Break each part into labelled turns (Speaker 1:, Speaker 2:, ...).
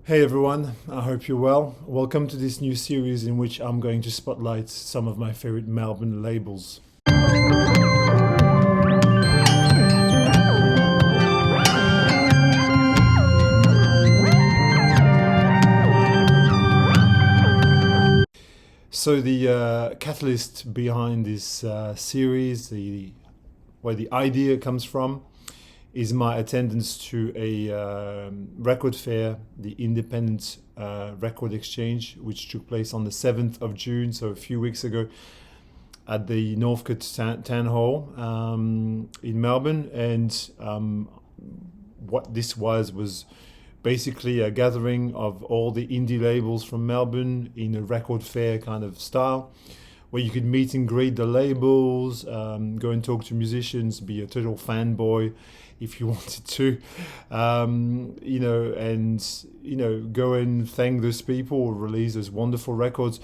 Speaker 1: Hey everyone, I hope you're well. Welcome to this new series in which I'm going to spotlight some of my favorite Melbourne labels. So the catalyst behind this series, where the idea comes from, is my attendance to a record fair, the Independent Record Exchange, which took place on the 7th of June, so a few weeks ago, at the Northcote Town Hall in Melbourne. And what this was basically a gathering of all the indie labels from Melbourne in a record fair kind of style, where you could meet and greet the labels, go and talk to musicians, be a total fanboy if you wanted to, go and thank those people who release those wonderful records.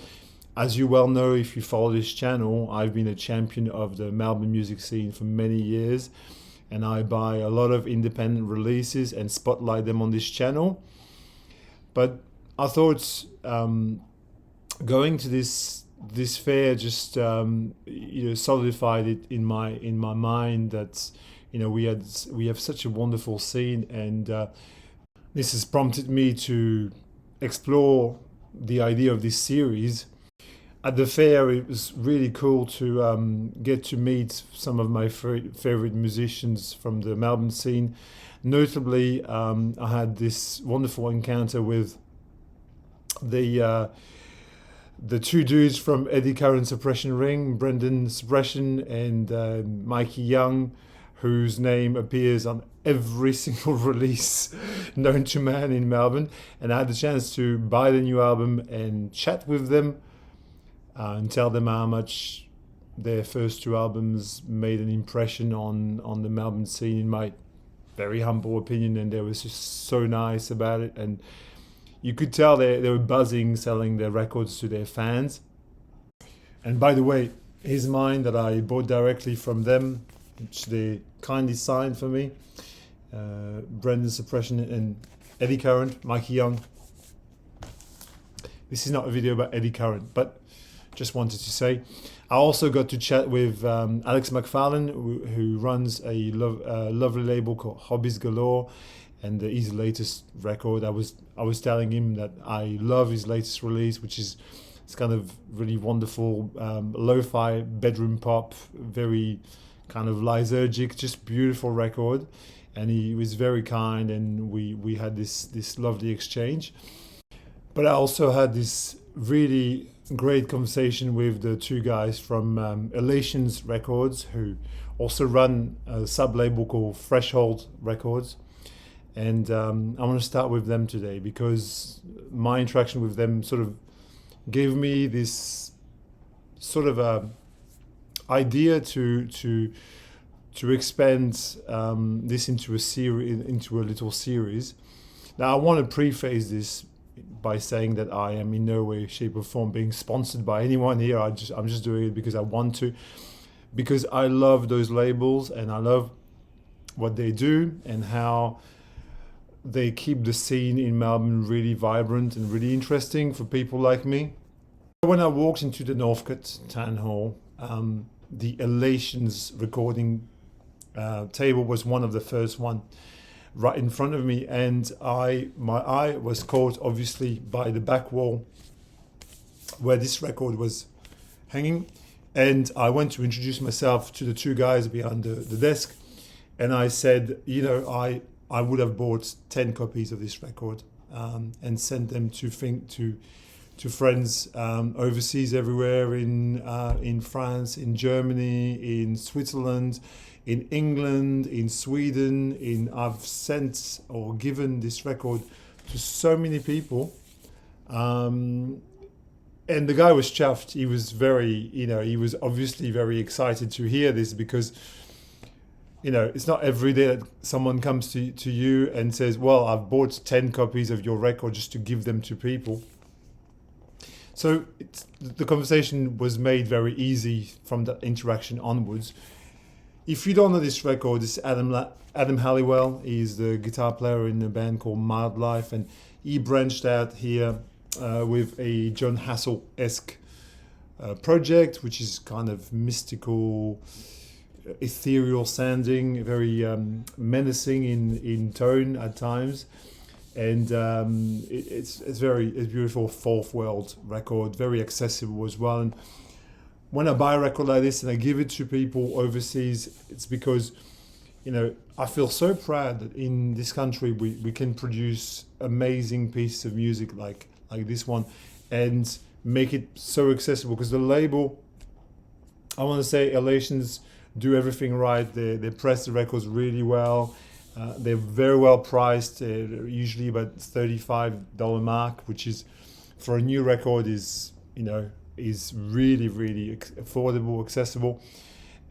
Speaker 1: As you well know, if you follow this channel, I've been a champion of the Melbourne music scene for many years, and I buy a lot of independent releases and spotlight them on this channel. But I thought going to this fair just solidified it in my mind that we have such a wonderful scene, and this has prompted me to explore the idea of this series. At the fair, it was really cool to get to meet some of my favorite musicians from the Melbourne scene. Notably, I had this wonderful encounter with the two dudes from Eddie Curran Suppression Ring, Brendan Suppression and Mikey Young, whose name appears on every single release known to man in Melbourne. And I had the chance to buy the new album and chat with them and tell them how much their first two albums made an impression on the Melbourne scene, in my very humble opinion. And they were just so nice about it. And you could tell they were buzzing selling their records to their fans. And by the way, here's mine that I bought directly from them, which they kindly signed for me. Brendan Suppression and Eddie Curran, Mikey Young. This is not a video about Eddie Curran, but just wanted to say. I also got to chat with Alex McFarlane, who runs a lovely label called Hobbies Galore, and his latest record. I was telling him that I love his latest release, which is it's kind of really wonderful lo-fi bedroom pop, very kind of lysergic, just beautiful record. And he was very kind, and we had this lovely exchange. But I also had this really great conversation with the two guys from Elations Records, who also run a sub-label called Threshold Records. And I want to start with them today because my interaction with them sort of gave me this sort of idea to expand this into a series, into a little series. Now, I want to preface this by saying that I am in no way, shape, or form being sponsored by anyone here. I'm just doing it because I want to, because I love those labels and I love what they do and how they keep the scene in Melbourne really vibrant and really interesting for people like me. When I walked into the Northcote Town Hall, the Elations recording table was one of the first one right in front of me, and my eye was caught obviously by the back wall where this record was hanging, and I went to introduce myself to the two guys behind the desk, and I said, I would have bought 10 copies of this record and sent them to friends overseas, everywhere in France, in Germany, in Switzerland, in England, in Sweden. I've sent or given this record to so many people, and the guy was chuffed. He was he was obviously very excited to hear this because it's not every day that someone comes to you and says, well, I've bought 10 copies of your record just to give them to people. So the conversation was made very easy from that interaction onwards. if you don't know this record, this is Adam Halliwell. He's the guitar player in a band called Mildlife, and he branched out here with a John Hassel-esque project, which is kind of mystical, ethereal sounding, very menacing in tone at times, and it's beautiful fourth world record, very accessible as well. And when I buy a record like this and I give it to people overseas, it's because, you know, I feel so proud that in this country we can produce amazing pieces of music like this one and make it so accessible, because the label, I want to say Elations do everything right. They press the records really well. They're very well priced, usually about $35 mark, which is for a new record is really, really affordable, accessible,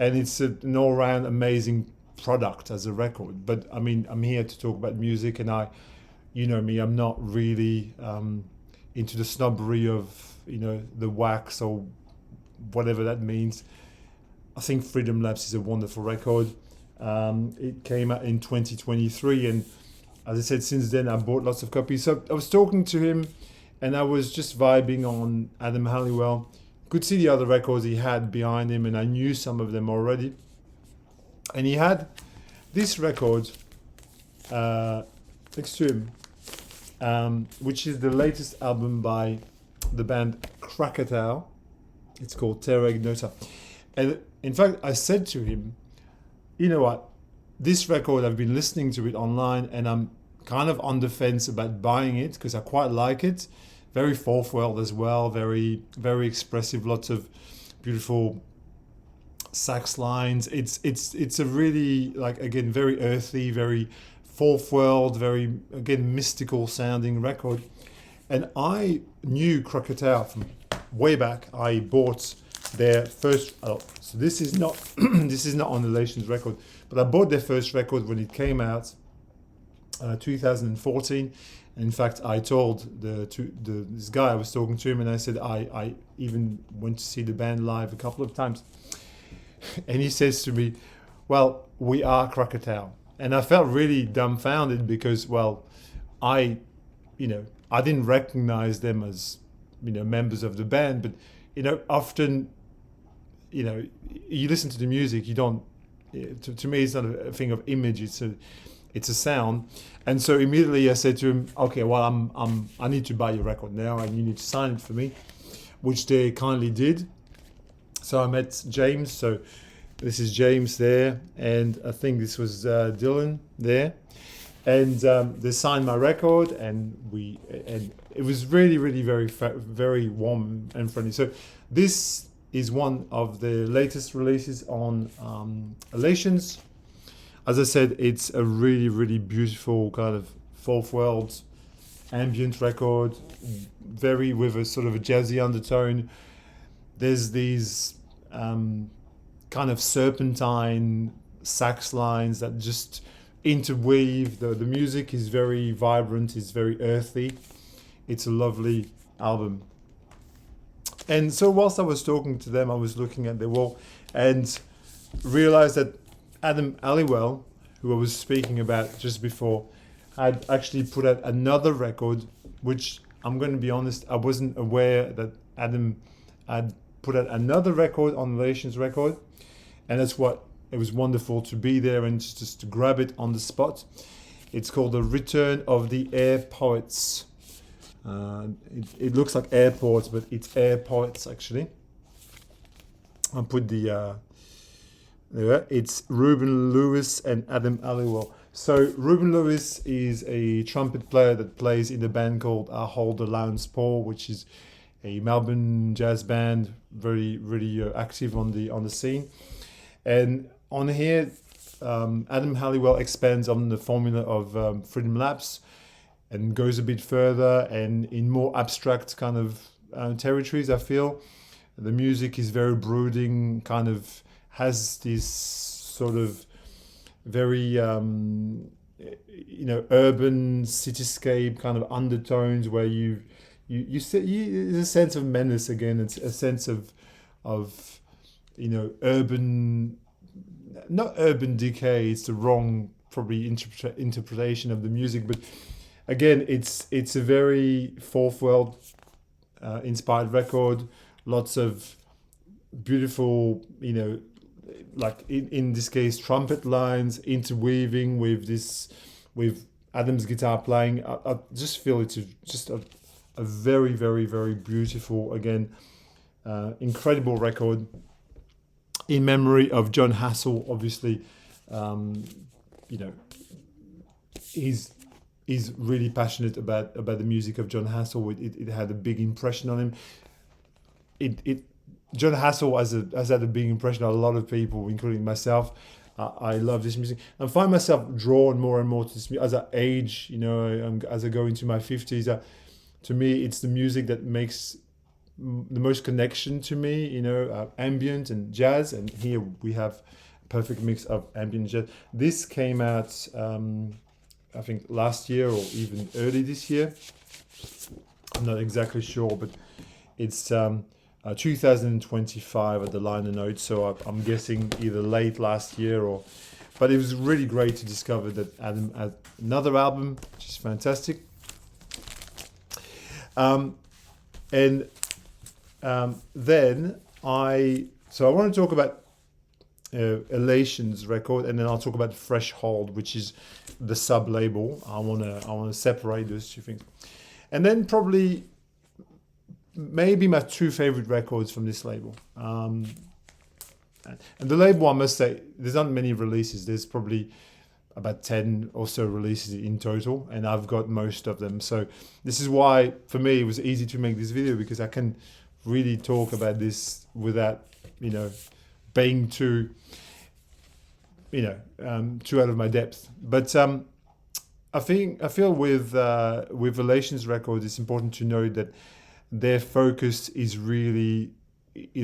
Speaker 1: and it's an all-round amazing product as a record. But I mean, I'm here to talk about music, and you know me, I'm not really into the snobbery of, you know, the wax or whatever that means. I think Freedom Lapse is a wonderful record. It came out in 2023, and as I said, since then I bought lots of copies. So I was talking to him, and I was just vibing on Adam Halliwell. Could see the other records he had behind him, and I knew some of them already. And he had this record next to him, which is the latest album by the band Krakatau. It's called Terra Ignota. And in fact, I said to him, you know what, this record, I've been listening to it online, and I'm kind of on the fence about buying it because I quite like it. Very fourth world as well, very, very expressive, lots of beautiful sax lines. It's a really, like, again, very earthy, very fourth world, very, again, mystical sounding record. And I knew Krakatau from way back. I bought their first, so this is not this is not on the Elations record, but I bought their first record when it came out, 2014. And in fact, I told this guy, I was talking to him, and I said I even went to see the band live a couple of times. And he says to me, well, we are Krakatau. And I felt really dumbfounded because, well, I didn't recognize them as, you know, members of the band, but, you know, often, you know, you listen to the music, you don't, to me, it's not a thing of image, it's a sound. And so immediately I said to him, okay, well, I need to buy your record now, and you need to sign it for me, which they kindly did. So I met James. So this is James there, and I think this was Dylan there, and they signed my record, and it was really, really very warm and friendly. So this is one of the latest releases on Elations. As I said, it's a really, really beautiful kind of fourth world ambient record, very with a sort of a jazzy undertone. There's these kind of serpentine sax lines that just interweave. The music is very vibrant, it's very earthy. It's a lovely album. And so whilst I was talking to them, I was looking at the wall and realized that Adam Halliwell, who I was speaking about just before, had actually put out another record, which, I'm going to be honest, I wasn't aware that Adam had put out another record on the Elations record. And that's what, it was wonderful to be there and just to grab it on the spot. It's called The Return of the Airpoets. It looks like Airports, but it's Airpoets actually. I'll put the it's Reuben Lewis and Adam Halliwell. So Reuben Lewis is a trumpet player that plays in a band called I Hold the Lion's Paw, which is a Melbourne jazz band, very, really active on the scene. And on here, Adam Halliwell expands on the formula of Freedom Lapse and goes a bit further and in more abstract kind of territories, I feel. The music is very brooding, kind of has this sort of very, urban cityscape kind of undertones where you there's a sense of menace again. It's a sense of urban not urban decay. It's the wrong probably interpretation of the music, but again, it's a very fourth world inspired record. Lots of beautiful, like in this case, trumpet lines interweaving with Adam's guitar playing. I just feel it's just a very, very, very beautiful, again, incredible record. In memory of John Hassell, obviously, he's really passionate about the music of John Hassell. It had a big impression on him. John Hassell has had a big impression on a lot of people, including myself. I love this music. I find myself drawn more and more to this music as I age. As I go into my 50s, to me, it's the music that makes the most connection to me. Ambient and jazz, and here we have a perfect mix of ambient jazz. This came out, I think, last year or even early this year. I'm not exactly sure, but it's 2025 at the liner notes, so I'm guessing either late last year or. But it was really great to discover that Adam had another album, which is fantastic. Then I want to talk about Elations record, and then I'll talk about Threshold, which is the sub label. I want to separate those two things, and then probably maybe my two favorite records from this label. And the label, I must say, there's not many releases. There's probably about 10 or so releases in total, and I've got most of them. So this is why, for me, it was easy to make this video, because I can really talk about this without, being too out of my depth. But I feel with Elations records, it's important to note that their focus is really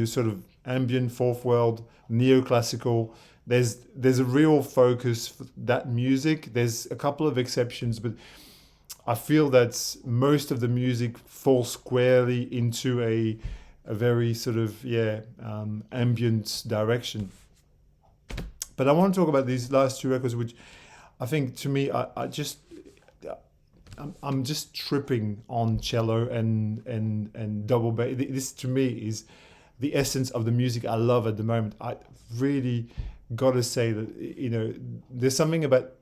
Speaker 1: sort of ambient, fourth world, neoclassical. There's a real focus for that music. There's a couple of exceptions, but I feel that most of the music falls squarely into a very sort of ambient direction. But I want to talk about these last two records, which I think, to me, I'm just tripping on cello and double bass. This, to me, is the essence of the music I love at the moment. I really got to say that there's something about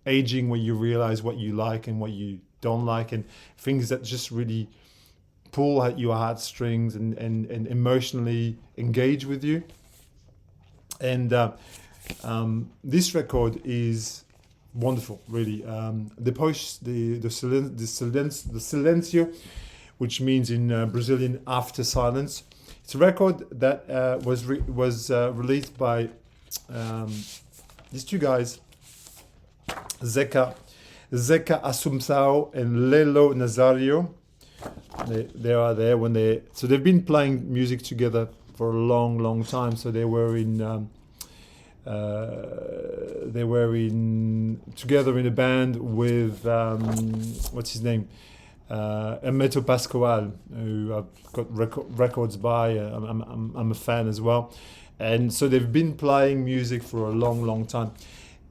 Speaker 1: aging where you realize what you like and what you don't like, and things that just really pull at your heartstrings and emotionally engage with you. And this record is wonderful, really. Depois, the Silêncio, which means in Brazilian after silence. It's a record that was released by these two guys, Zeca Assumpção and Lelo Nazario. They are there so they've been playing music together for a long time. So they were together in a band with what's his name, Hermeto Pascoal, who I've got records by. I'm a fan as well, and so they've been playing music for a long time.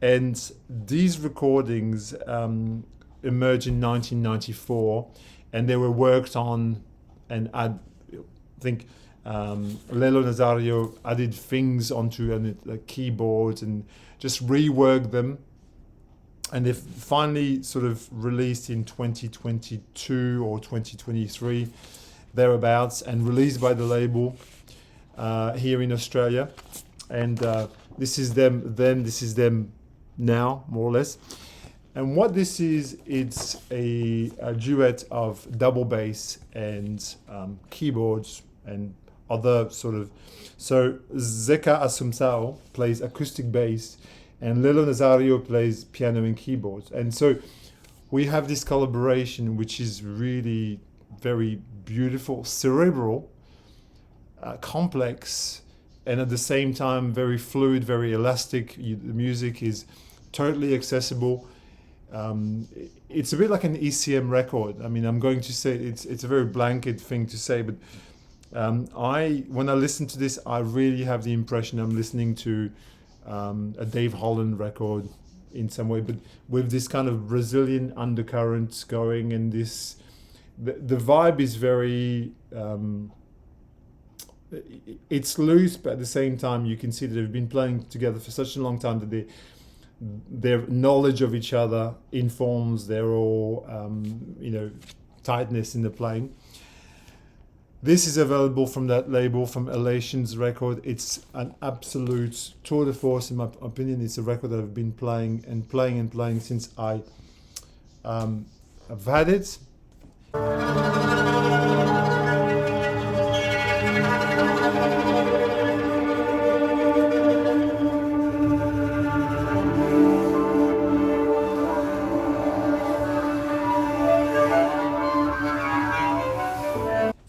Speaker 1: And these recordings emerged in 1994, and they were worked on, and I think Lelo Nazario added things onto keyboards and just reworked them. And they finally sort of released in 2022 or 2023, thereabouts, and released by the label here in Australia. And this is them then, this is them now, more or less. And what this is, it's a duet of double bass and keyboards and other sort of. So Zeca Assumpção plays acoustic bass, and Lelo Nazario plays piano and keyboards. And so we have this collaboration, which is really very beautiful, cerebral, complex, and at the same time very fluid, very elastic. The music is totally accessible. It's a bit like an ECM record. I mean, I'm going to say it's a very blanket thing to say, but when I listen to this, I really have the impression I'm listening to a Dave Holland record in some way, but with this kind of Brazilian undercurrent going, and this the vibe is very it's loose, but at the same time you can see that they've been playing together for such a long time that their knowledge of each other informs their all tightness in the playing. This is available from that label, from Elations record. It's an absolute tour de force in my opinion. It's a record that I've been playing since I've had it.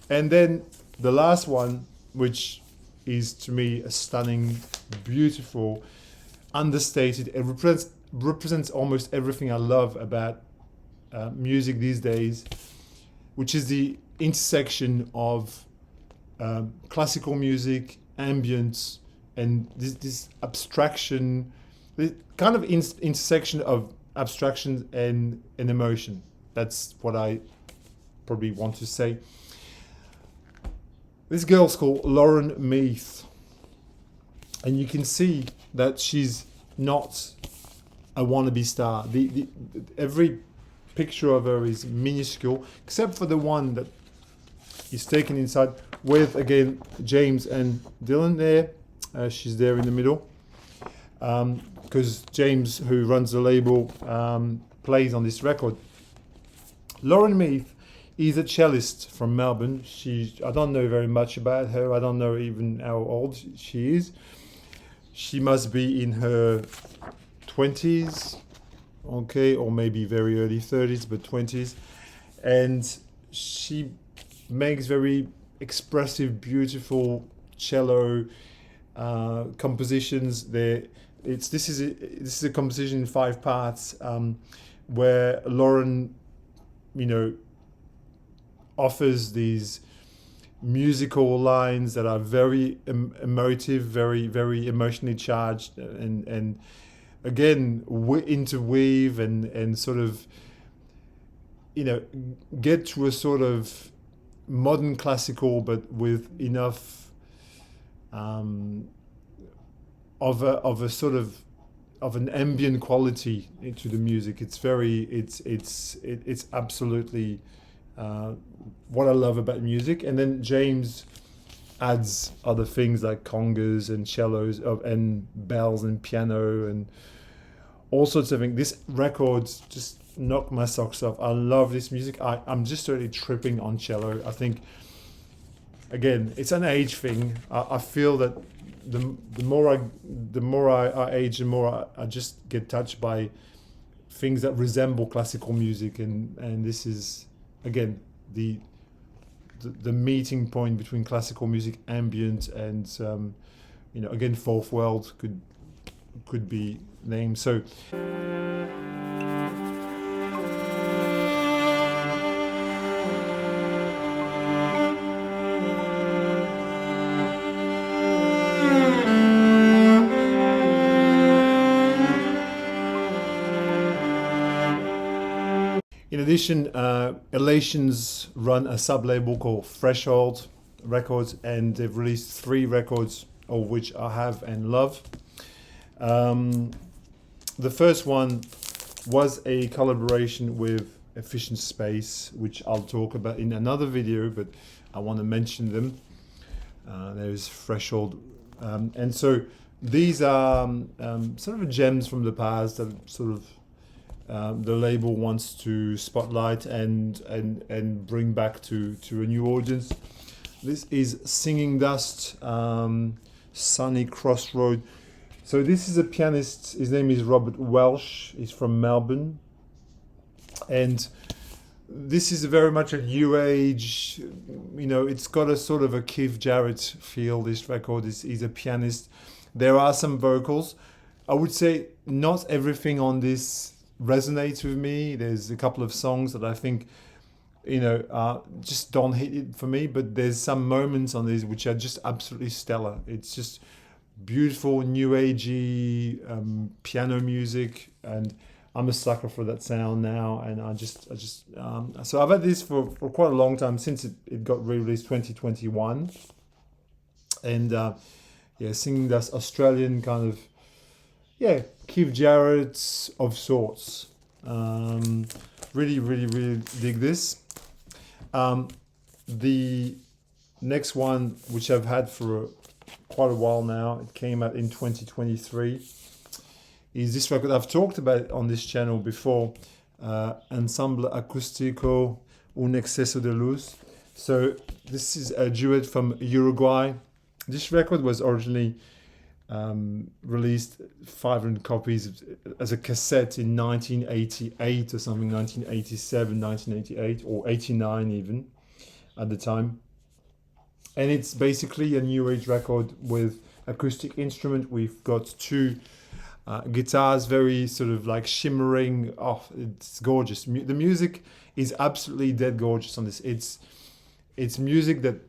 Speaker 1: And then the last one, which is to me a stunning, beautiful, understated, it represents almost everything I love about music these days, which is the intersection of classical music, ambient, and this abstraction, the kind of intersection of abstraction and emotion. That's what I probably want to say. This girl's called Lauren Meath, and you can see that she's not a wannabe star. Every picture of her is minuscule, except for the one that is taken inside with, again, James and Dylan there. She's there in the middle, because James, who runs the label, plays on this record. Lauren Meath is a cellist from Melbourne. I don't know very much about her. I don't know even how old she is. She must be in her 20s, okay, or maybe very early 30s, but 20s. And she makes very expressive, beautiful cello compositions. This is a composition in 5 parts, where Lauren, offers these musical lines that are very emotive, very, very emotionally charged, and again interweave and sort of get to a sort of modern classical, but with enough of a sort of an ambient quality to the music. It's absolutely what I love about music. And then James adds other things like congas and cellos and bells and piano and all sorts of things. This record just knocked my socks off. I love this music. I'm just totally tripping on cello. I think, again, it's an age thing. I feel that the more I age, the more I just get touched by things that resemble classical music, and this is, again, the meeting point between classical music, ambient, and again, fourth world could be named. So in addition, Elations run a sub-label called Threshold Records, and they've released 3 records, of which I have and love. The first one was a collaboration with Efficient Space, which I'll talk about in another video, but I want to mention them. There's Threshold. And so these are sort of gems from the past that sort of the label wants to spotlight and bring back to a new audience. This is Singing Dust, Sunny Crossroad. So this is a pianist. His name is Robert Welsh. He's from Melbourne, and this is very much a new age. It's got a sort of a Keith Jarrett feel. This record he's a pianist. There are some vocals. I would say not everything on this resonates with me. There's a couple of songs that I think just don't hit it for me, but there's some moments on these which are just absolutely stellar. It's just beautiful new agey piano music, and I'm a sucker for that sound now. And so I've had this for quite a long time, since it got re-released 2021, and singing this Australian kind of Keith Jarrett of sorts. Really, really, really dig this. The next one, which I've had for quite a while now, it came out in 2023, is this record. I've talked about it on this channel before, Ensamble Acustico Un Exceso de Luz. So this is a duet from Uruguay. This record was originally released 500 copies as a cassette in 1988 or something, 1987, 1988, or 89 even at the time. And it's basically a new age record with acoustic instrument. We've got two guitars, very sort of like shimmering. Oh, it's gorgeous. The music is absolutely dead gorgeous on this. It's music that,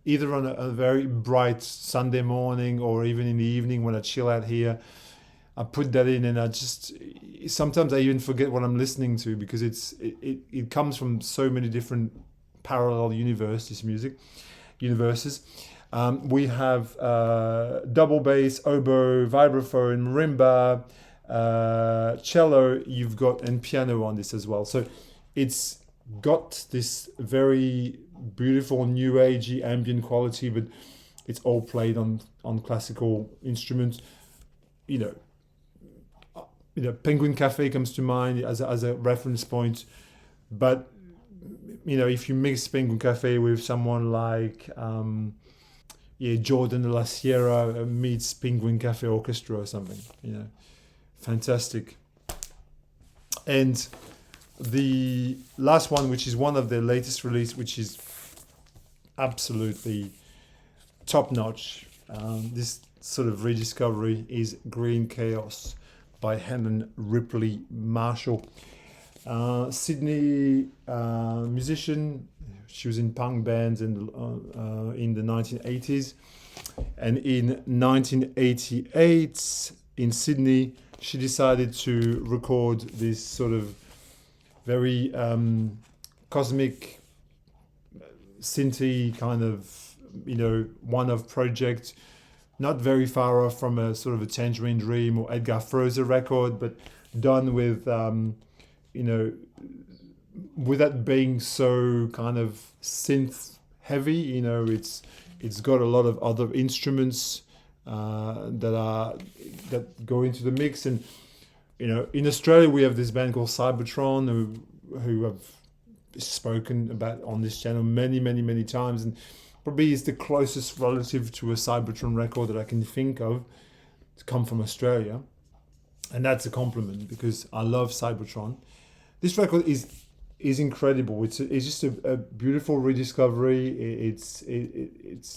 Speaker 1: either on a very bright Sunday morning or even in the evening when I chill out here, I put that in, and sometimes I even forget what I'm listening to, because it comes from so many different parallel universes. We have double bass, oboe, vibraphone, marimba, cello, and piano on this as well. So it's got this very beautiful new agey ambient quality, but it's all played on classical instruments. Penguin Cafe comes to mind as a reference point, but if you mix Penguin Cafe with someone like Jordan de la Sierra meets Penguin Cafe Orchestra or something, fantastic. And the last one, which is one of their latest release, which is absolutely top notch, this sort of rediscovery, is Green Chaos by Helen Ripley-Marshall. Sydney musician. She was in punk bands in the 1980s, and in 1988 in Sydney she decided to record this sort of very cosmic synthy kind of one-off project, not very far off from a sort of a Tangerine Dream or Edgar Froese record, but done with without being so kind of synth heavy. It's got a lot of other instruments that go into the mix. And in Australia we have this band called Cybertron who have spoken about on this channel many times, and probably is the closest relative to a Cybertron record that I can think of to come from Australia, and that's a compliment because I love Cybertron. This record is incredible. It's just a beautiful rediscovery. It's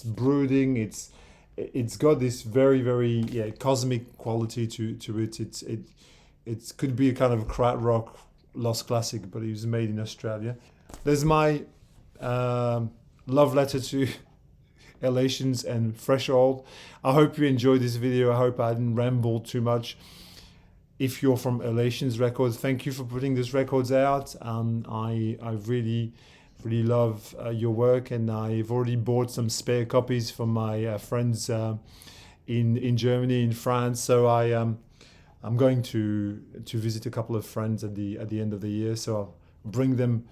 Speaker 1: brooding. It's got this very, very cosmic quality to it. It could be a kind of krautrock rock lost classic, but it was made in Australia. There's my love letter to Elations and Fresh Old. I hope you enjoyed this video. I hope I didn't ramble too much. If you're from Elations Records, thank you for putting these records out. I really love your work, and I've already bought some spare copies from my friends in Germany, in France. So I'm going to visit a couple of friends at the end of the year. So I'll bring them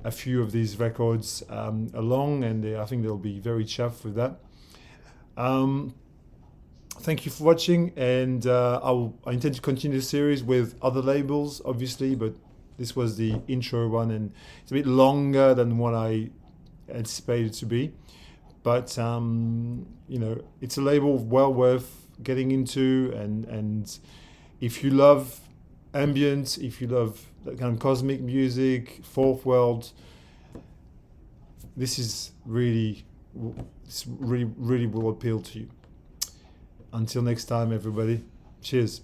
Speaker 1: a few of these records along, and I think they'll be very chuffed with that. Thank you for watching, and I intend to continue the series with other labels, obviously, but this was the intro one, and it's a bit longer than what I anticipated to be. But it's a label well worth getting into, and if you love ambient, if you love that kind of cosmic music, fourth world, this really will appeal to you. Until next time, everybody. Cheers.